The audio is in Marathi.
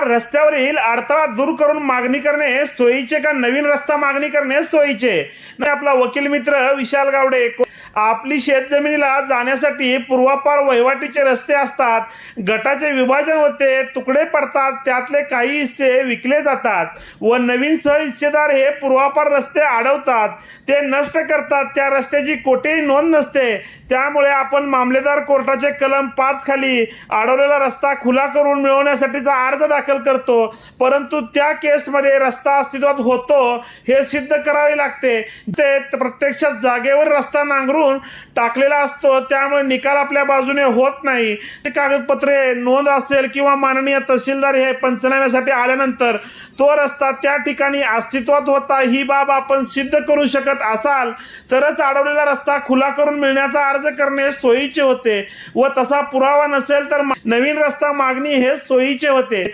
रस्त्यावरील अडथळा दूर करून मागणी करणे सोयीचे का नवीन रस्ता मागणी करणे सोयीचे नाही? आपला वकील मित्र विशाल गावडे, आपली शेतजमिनीला जाण्यासाठी पूर्वापार वहिवाटीचे रस्ते असतात, गटाचे विभाजन होते, तुकडे पडतात, त्यातले काही हिस्से विकले जातात व नवीन सहहिस्सेदार हे पूर्वापार रस्ते अडवतात, ते नष्ट करतात, त्या रस्त्याची कोठेही नोंद नसते। त्यामुळे आपण मामलेदार कोर्टाचे कलम 5 खाली अडवलेला रस्ता खुला करून मिळवण्यासाठीचा अर्ज दाखल करतो, परंतु त्या केसमध्ये रस्ता अस्तित्वात होतो हे सिद्ध करावे लागते। ते प्रत्यक्षात जागेवर रस्ता नांगरून टाकलेला असतो, त्यामुळे निकाल आपल्या बाजूने होत नाही। कागदपत्रे नोंद असेल किंवा माननीय तहसीलदार हे पंचनाम्यासाठी आल्यानंतर तो रस्ता त्या ठिकाणी अस्तित्वात होता ही बाब आपण सिद्ध करू शकत असाल तरच अडवलेला रस्ता खुला करून मिळण्याचा अर्ज करणे सोयीचे होते व तसा पुरावा नसेल तर नवीन रस्ता मागणी हे सोयीचे होते।